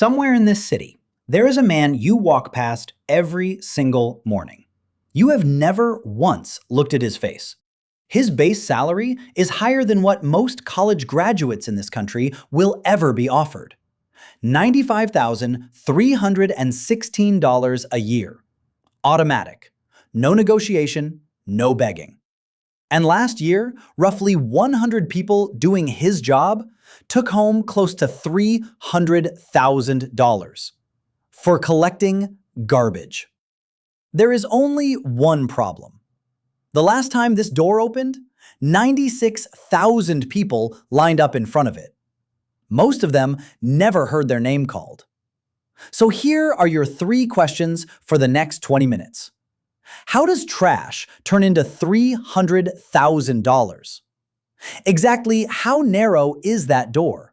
Somewhere in this city, there is a man you walk past every single morning. You have never once looked at his face. His base salary is higher than what most college graduates in this country will ever be offered. $95,316 a year. Automatic. No negotiation, no begging. And last year, roughly 100 people doing his job took home close to $300,000 for collecting garbage. There is only one problem. The last time this door opened, 96,000 people lined up in front of it. Most of them never heard their name called. So here are your 3 questions for the next 20 minutes. How does trash turn into $300,000? Exactly how narrow is that door?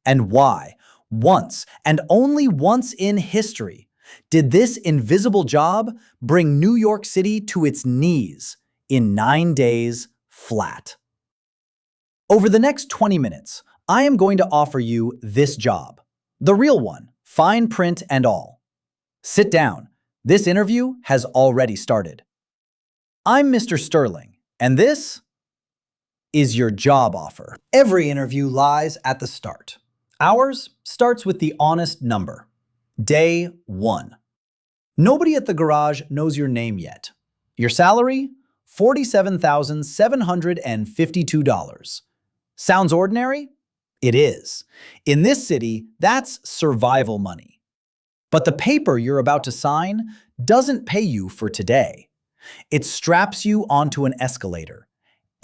And why, once and only once in history, did this invisible job bring New York City to its knees in 9 days flat? Over the next 20 minutes, I am going to offer you this job. The real one, fine print and all. Sit down. This interview has already started. I'm Mr. Sterling, and this is your job offer. Every interview lies at the start. Ours starts with the honest number. Day 1. Nobody at the garage knows your name yet. Your salary? $47,752. Sounds ordinary? It is. In this city, that's survival money. But the paper you're about to sign doesn't pay you for today. It straps you onto an escalator.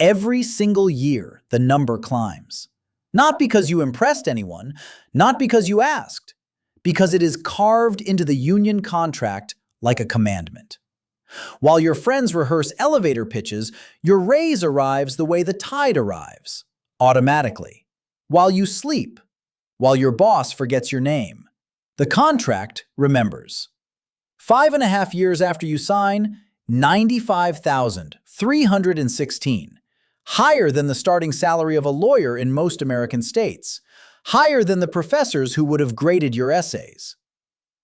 Every single year, the number climbs. Not because you impressed anyone, not because you asked, because it is carved into the union contract like a commandment. While your friends rehearse elevator pitches, your raise arrives the way the tide arrives, automatically. While you sleep, while your boss forgets your name. The contract remembers. 5.5 years after you sign, $95,316. Higher than the starting salary of a lawyer in most American states. Higher than the professors who would have graded your essays.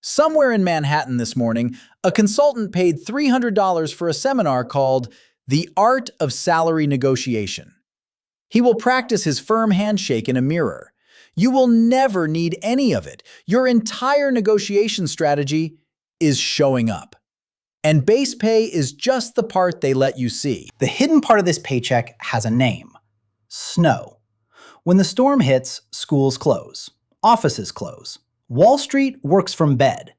Somewhere in Manhattan this morning, a consultant paid $300 for a seminar called The Art of Salary Negotiation. He will practice his firm handshake in a mirror. You will never need any of it. Your entire negotiation strategy is showing up. And base pay is just the part they let you see. The hidden part of this paycheck has a name. Snow. When the storm hits, schools close. Offices close. Wall Street works from bed.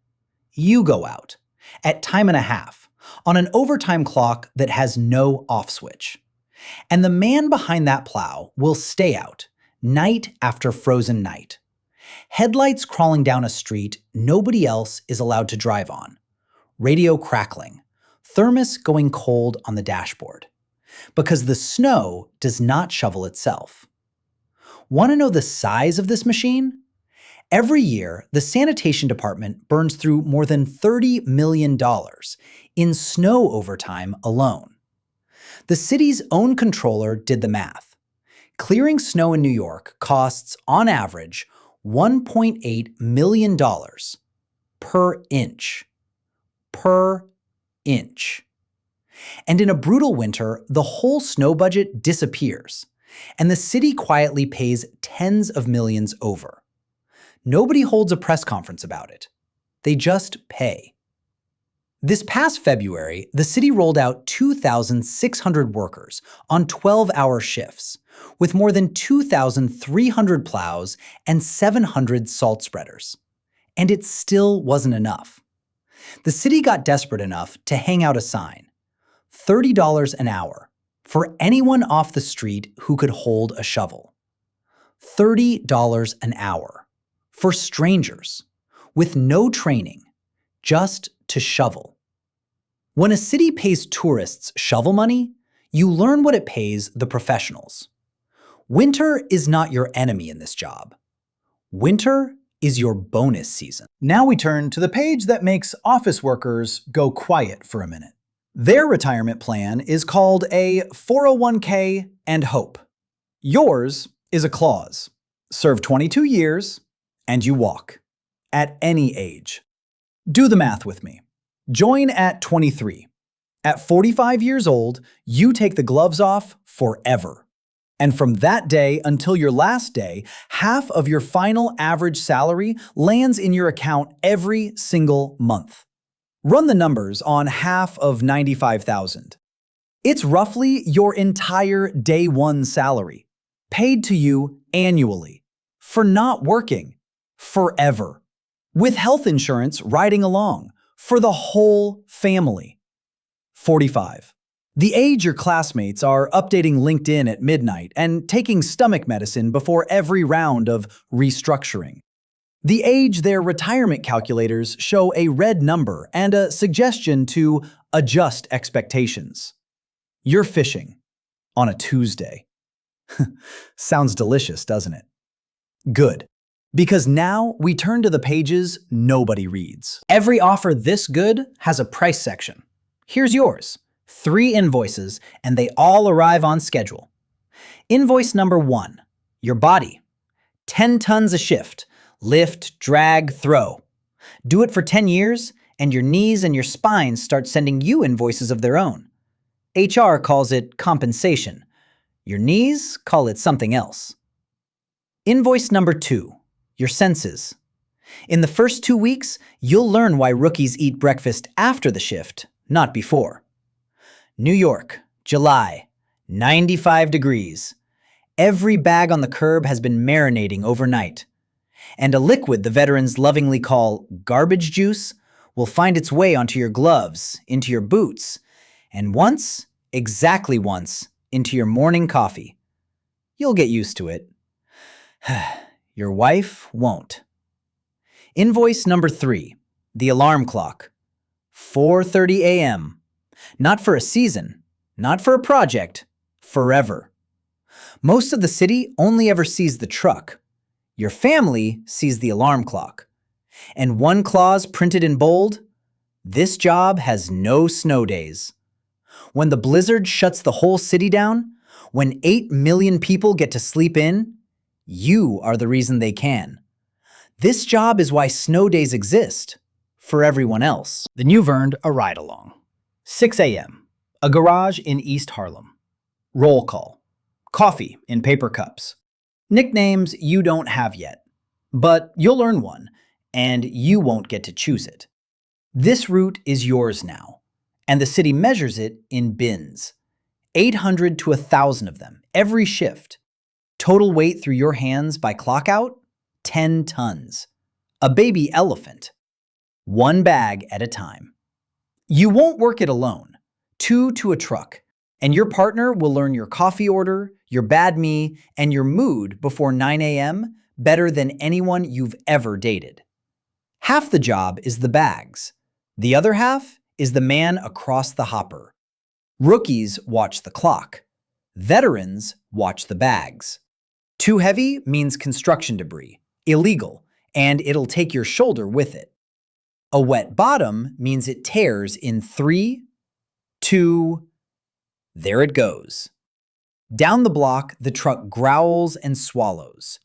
You go out. At time and a half. On an overtime clock that has no off switch. And the man behind that plow will stay out. Night after frozen night. Headlights crawling down a street nobody else is allowed to drive on. Radio crackling. Thermos going cold on the dashboard. Because the snow does not shovel itself. Want to know the size of this machine? Every year, the sanitation department burns through more than $30 million in snow overtime alone. The city's own controller did the math. Clearing snow in New York costs, on average, $1.8 million per inch. Per inch. And in a brutal winter, the whole snow budget disappears, and the city quietly pays tens of millions over. Nobody holds a press conference about it. They just pay. This past February, the city rolled out 2,600 workers on 12-hour shifts, with more than 2,300 plows and 700 salt spreaders. And it still wasn't enough. The city got desperate enough to hang out a sign. $30 an hour for anyone off the street who could hold a shovel. $30 an hour for strangers with no training, just to shovel. When a city pays tourists shovel money, you learn what it pays the professionals. Winter is not your enemy in this job. Winter is your bonus season. Now we turn to the page that makes office workers go quiet for a minute. Their retirement plan is called a 401k and hope. Yours is a clause. Serve 22 years and you walk. at any age. Do the math with me. Join at 23. At 45 years old, you take the gloves off forever. And from that day until your last day, half of your final average salary lands in your account every single month. Run the numbers on half of 95,000. It's roughly your entire day one salary, paid to you annually, for not working, forever, with health insurance riding along, for the whole family. 45. The age your classmates are updating LinkedIn at midnight and taking stomach medicine before every round of restructuring. The age their retirement calculators show a red number and a suggestion to adjust expectations. You're fishing on a Tuesday. Sounds delicious, doesn't it? Good. Because now we turn to the pages nobody reads. Every offer this good has a price section. Here's yours. 3 invoices, and they all arrive on schedule. Invoice number 1, your body. 10 tons a shift. Lift, drag, throw. Do it for 10 years, and your knees and your spine start sending you invoices of their own. HR calls it compensation. Your knees call it something else. Invoice number 2, your senses. In the first 2 weeks, you'll learn why rookies eat breakfast after the shift, not before. New York, July, 95 degrees. Every bag on the curb has been marinating overnight. And a liquid the veterans lovingly call garbage juice will find its way onto your gloves, into your boots, and once, exactly once, into your morning coffee. You'll get used to it. Your wife won't. Invoice number 3, the alarm clock. 4:30 a.m. Not for a season, not for a project, forever. Most of the city only ever sees the truck. Your family sees the alarm clock. And one clause printed in bold, this job has no snow days. When the blizzard shuts the whole city down, when 8 million people get to sleep in, you are the reason they can. This job is why snow days exist, for everyone else. Then you've earned a ride-along. 6 a.m., a garage in East Harlem. Roll call. Coffee in paper cups. Nicknames you don't have yet, but you'll earn one, and you won't get to choose it. This route is yours now, and the city measures it in bins. 800 to 1,000 of them, every shift. Total weight through your hands by clock out, 10 tons. A baby elephant. 1 bag at a time. You won't work it alone. 2 to a truck, and your partner will learn your coffee order, your bad me, and your mood before 9 a.m. better than anyone you've ever dated. Half the job is the bags. The other half is the man across the hopper. Rookies watch the clock. Veterans watch the bags. Too heavy means construction debris, illegal, and it'll take your shoulder with it. A wet bottom means it tears in 3, 2, there it goes. Down the block, the truck growls and swallows,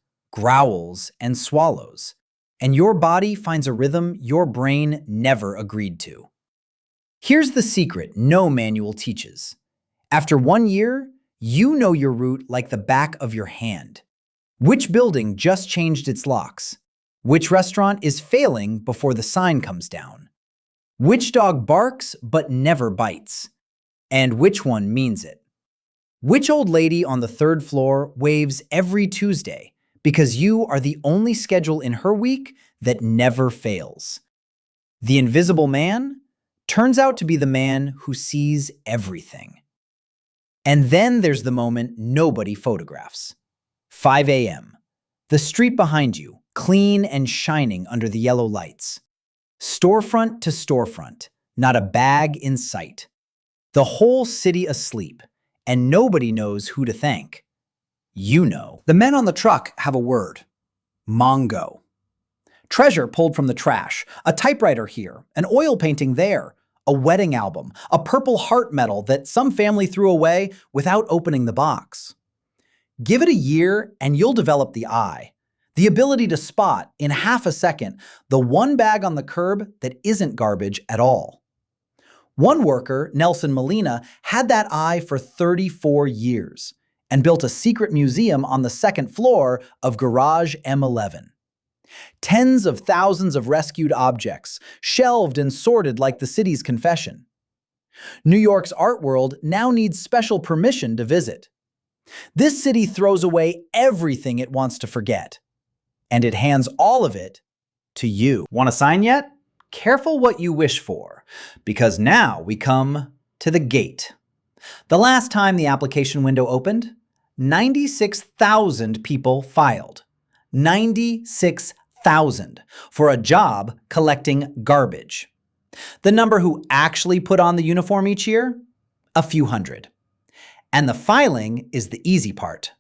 and your body finds a rhythm your brain never agreed to. Here's the secret no manual teaches. After 1 year, you know your route like the back of your hand. Which building just changed its locks? Which restaurant is failing before the sign comes down? Which dog barks but never bites? And which one means it? Which old lady on the 3rd floor waves every Tuesday because you are the only schedule in her week that never fails? The invisible man turns out to be the man who sees everything. And then there's the moment nobody photographs. 5 a.m. The street behind you, clean and shining under the yellow lights. Storefront to storefront, not a bag in sight. The whole city asleep, and nobody knows who to thank. You know. The men on the truck have a word. Mongo. Treasure pulled from the trash, a typewriter here, an oil painting there, a wedding album, a purple heart medal that some family threw away without opening the box. Give it a year and you'll develop the eye. The ability to spot, in half a second, the one bag on the curb that isn't garbage at all. One worker, Nelson Molina, had that eye for 34 years and built a secret museum on the second floor of Garage M11. Tens of thousands of rescued objects, shelved and sorted like the city's confession. New York's art world now needs special permission to visit. This city throws away everything it wants to forget, and it hands all of it to you. Want to sign yet? Careful what you wish for, because now we come to the gate. The last time the application window opened, 96,000 people filed. 96,000 for a job collecting garbage. The number who actually put on the uniform each year? A few hundred. And the filing is the easy part.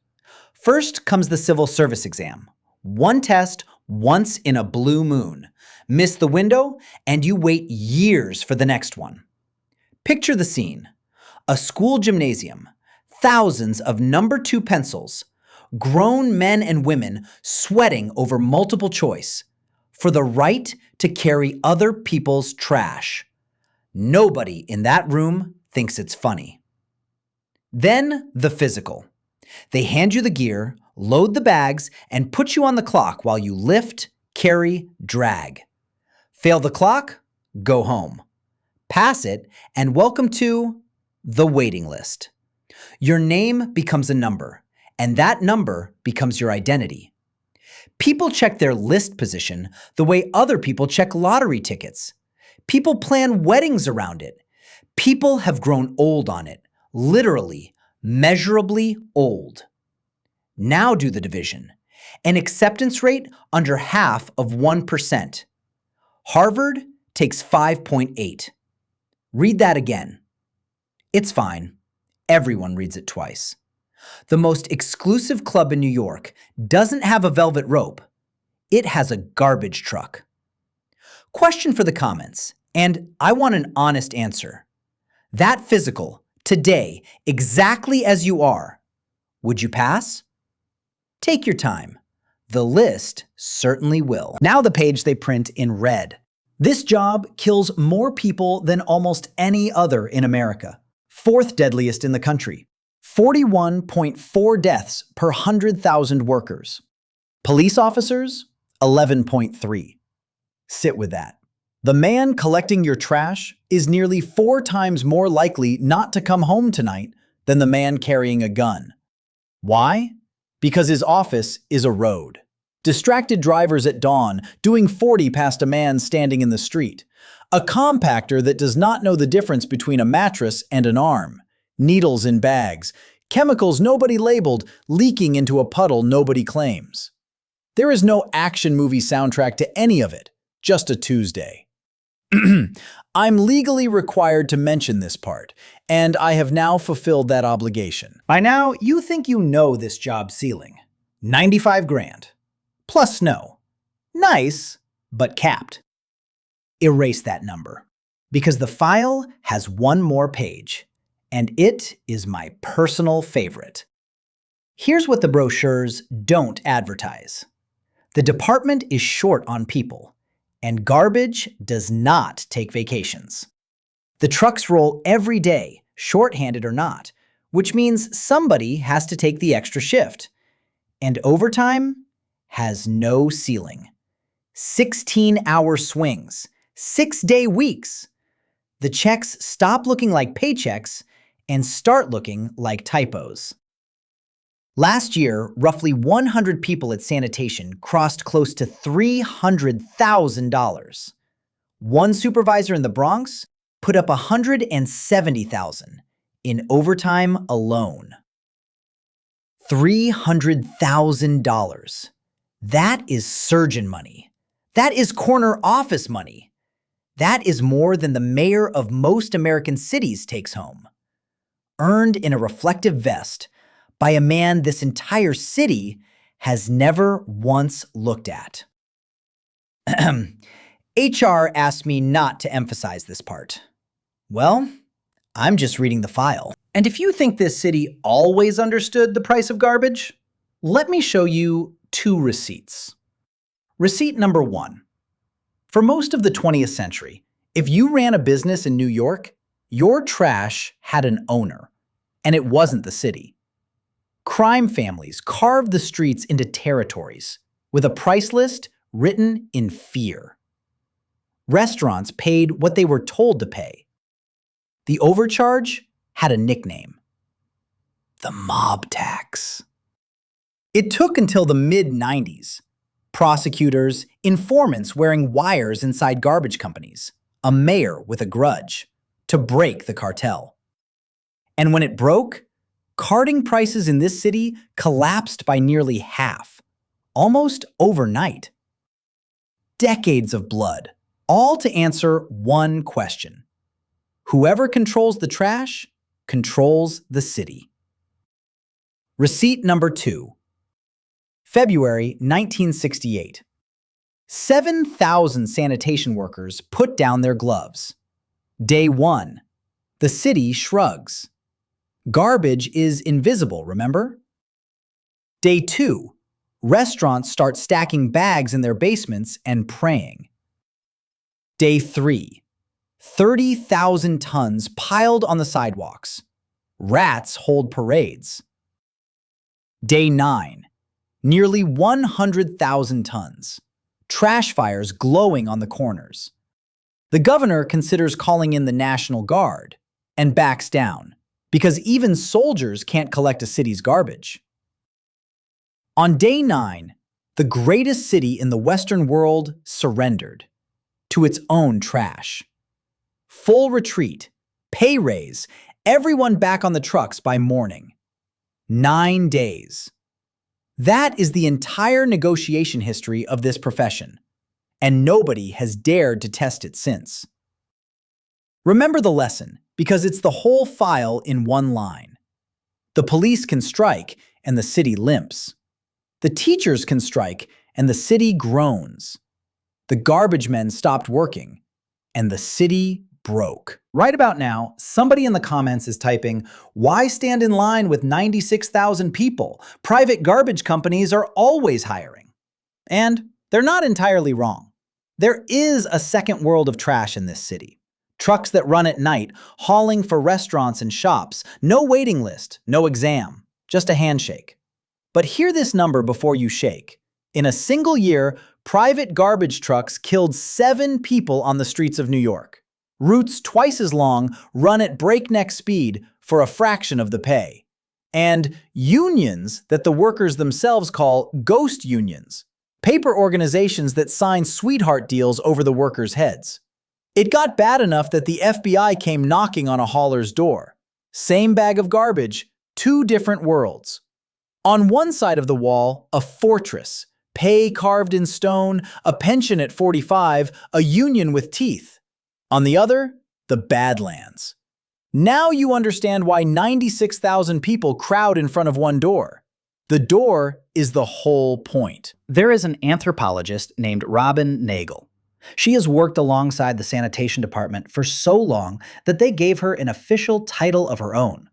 First comes the civil service exam. One test, once in a blue moon. Miss the window, and you wait years for the next one. Picture the scene. A school gymnasium, thousands of number 2 pencils, grown men and women sweating over multiple choice for the right to carry other people's trash. Nobody in that room thinks it's funny. Then the physical. They hand you the gear, load the bags, and put you on the clock while you lift, carry, drag. Fail the clock, go home. Pass it, and welcome to the waiting list. Your name becomes a number, and that number becomes your identity. People check their list position the way other people check lottery tickets. People plan weddings around it. People have grown old on it, literally, measurably old. Now do the division. An acceptance rate under half of 1%. Harvard takes 5.8. Read that again. It's fine. Everyone reads it twice. The most exclusive club in New York doesn't have a velvet rope. It has a garbage truck. Question for the comments, and I want an honest answer. That physical, today, exactly as you are, would you pass? Take your time. The list certainly will. Now the page they print in red. This job kills more people than almost any other in America. 4th deadliest in the country. 41.4 deaths per 100,000 workers. Police officers, 11.3. Sit with that. The man collecting your trash is nearly 4 times more likely not to come home tonight than the man carrying a gun. Why? Because his office is a road. Distracted drivers at dawn doing 40 past a man standing in the street. A compactor that does not know the difference between a mattress and an arm. Needles in bags. Chemicals nobody labeled leaking into a puddle nobody claims. There is no action movie soundtrack to any of it, just a Tuesday. I'm legally required to mention this part, and I have now fulfilled that obligation. By now, you think you know this job ceiling. 95 grand. Plus snow. Nice, but capped. Erase that number, because the file has one more page, and it is my personal favorite. Here's what the brochures don't advertise. The department is short on people, and garbage does not take vacations. The trucks roll every day, shorthanded or not, which means somebody has to take the extra shift. And overtime has no ceiling. 16-hour swings, 6-day weeks. The checks stop looking like paychecks and start looking like typos. Last year, roughly 100 people at sanitation crossed close to $300,000. One supervisor in the Bronx put up $170,000 in overtime alone. $300,000. That is surgeon money. That is corner office money. That is more than the mayor of most American cities takes home. Earned in a reflective vest by a man this entire city has never once looked at. HR asked me not to emphasize this part. Well, I'm just reading the file. And if you think this city always understood the price of garbage, let me show you 2 receipts. Receipt number 1. For most of the 20th century, if you ran a business in New York, your trash had an owner, and it wasn't the city. Crime families carved the streets into territories, with a price list written in fear. Restaurants paid what they were told to pay. The overcharge had a nickname: the mob tax. It took until the mid-90s. Prosecutors, informants wearing wires inside garbage companies, a mayor with a grudge, to break the cartel. And when it broke, carting prices in this city collapsed by nearly half, almost overnight. Decades of blood, all to answer one question. Whoever controls the trash controls the city. Receipt number 2. February 1968. 7,000 sanitation workers put down their gloves. Day 1. The city shrugs. Garbage is invisible, remember? Day 2. Restaurants start stacking bags in their basements and praying. Day 3. 30,000 tons piled on the sidewalks. Rats hold parades. Day 9. Nearly 100,000 tons. Trash fires glowing on the corners. The governor considers calling in the National Guard and backs down because even soldiers can't collect a city's garbage. On day 9, the greatest city in the Western world surrendered to its own trash. Full retreat, pay raise, everyone back on the trucks by morning. 9 days. That is the entire negotiation history of this profession, and nobody has dared to test it since. Remember the lesson, because it's the whole file in one line. The police can strike, and the city limps. The teachers can strike, and the city groans. The garbage men stopped working, and the city broke. Right about now, somebody in the comments is typing, "Why stand in line with 96,000 people? Private garbage companies are always hiring." And they're not entirely wrong. There is a second world of trash in this city. Trucks that run at night, hauling for restaurants and shops. No waiting list, no exam, just a handshake. But hear this number before you shake. In a single year, private garbage trucks killed 7 people on the streets of New York. Routes twice as long, run at breakneck speed for a fraction of the pay. And unions that the workers themselves call ghost unions. Paper organizations that sign sweetheart deals over the workers' heads. It got bad enough that the FBI came knocking on a hauler's door. Same bag of garbage, 2 different worlds. On one side of the wall, a fortress, pay carved in stone, a pension at 45, a union with teeth. On the other, the Badlands. Now you understand why 96,000 people crowd in front of one door. The door is the whole point. There is an anthropologist named Robin Nagel. She has worked alongside the sanitation department for so long that they gave her an official title of her own.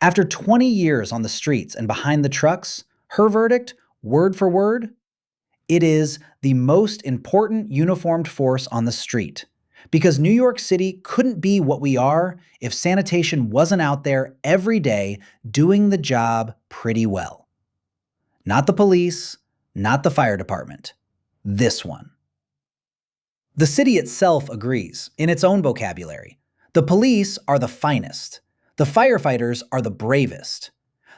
After 20 years on the streets and behind the trucks, her verdict, word for word, it is the most important uniformed force on the street. Because New York City couldn't be what we are if sanitation wasn't out there every day doing the job pretty well. Not the police, not the fire department. This one. The city itself agrees, in its own vocabulary. The police are the finest. The firefighters are the bravest.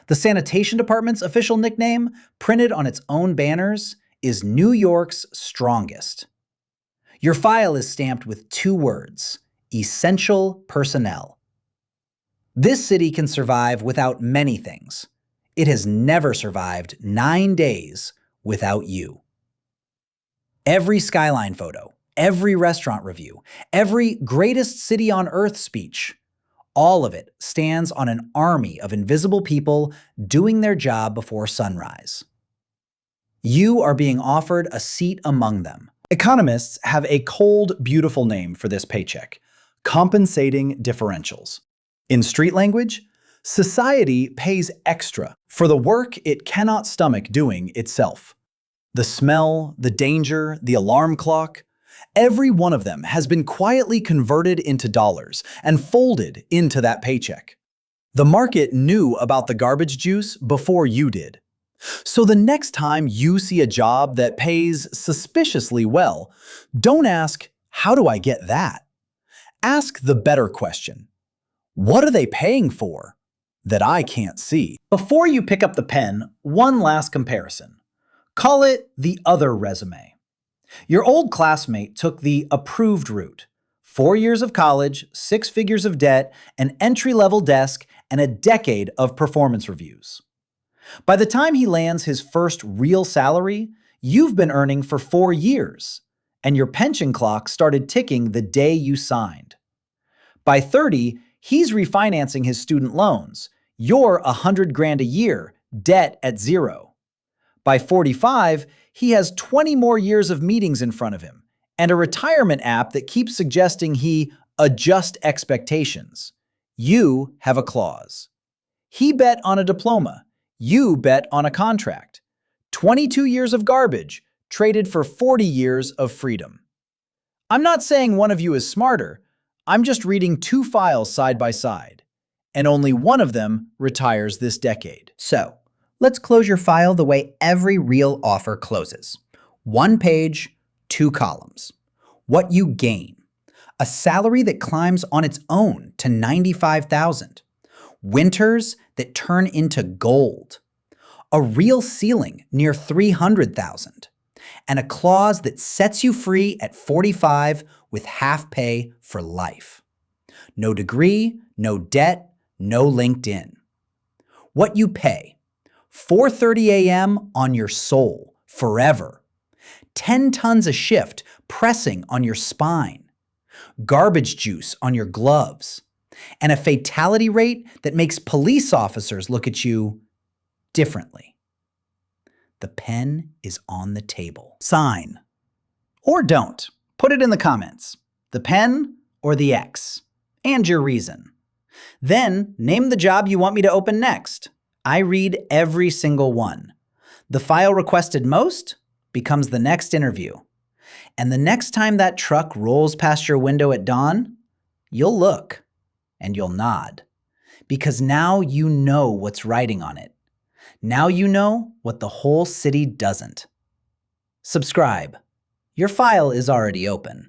The sanitation department's official nickname, printed on its own banners, is New York's strongest. Your file is stamped with 2 words, essential personnel. This city can survive without many things. It has never survived 9 days without you. Every skyline photo, every restaurant review, every greatest city on earth speech, all of it stands on an army of invisible people doing their job before sunrise. You are being offered a seat among them. Economists have a cold, beautiful name for this paycheck: compensating differentials. In street language, society pays extra for the work it cannot stomach doing itself. The smell, the danger, the alarm clock, every one of them has been quietly converted into dollars and folded into that paycheck. The market knew about the garbage juice before you did. So the next time you see a job that pays suspiciously well, don't ask, "How do I get that?" Ask the better question. What are they paying for that I can't see? Before you pick up the pen, one last comparison. Call it the other resume. Your old classmate took the approved route. 4 years of college, 6 figures of debt, an entry-level desk, and a decade of performance reviews. By the time he lands his first real salary, you've been earning for 4 years, and your pension clock started ticking the day you signed. By 30, he's refinancing his student loans. You're $100,000 a year, debt at zero. By 45, he has 20 more years of meetings in front of him, and a retirement app that keeps suggesting he adjust expectations. You have a clause. He bet on a diploma. You bet on a contract. 22 years of garbage traded for 40 years of freedom. I'm not saying one of you is smarter. I'm just reading 2 files side by side, and only one of them retires this decade. So, let's close your file the way every real offer closes. 1 page, 2 columns. What you gain. A salary that climbs on its own to $95,000. Winters that turn into gold. A real ceiling near $300,000. And a clause that sets you free at 45 with half pay for life. No degree, no debt, no LinkedIn. What you pay. 4:30 a.m. on your soul, forever. 10 tons a shift pressing on your spine. Garbage juice on your gloves. And a fatality rate that makes police officers look at you differently. The pen is on the table. Sign. Or don't. Put it in the comments. The pen or the X. And your reason. Then name the job you want me to open next. I read every single one. The file requested most becomes the next interview. And the next time that truck rolls past your window at dawn, you'll look and you'll nod. Because now you know what's writing on it. Now you know what the whole city doesn't. Subscribe. Your file is already open.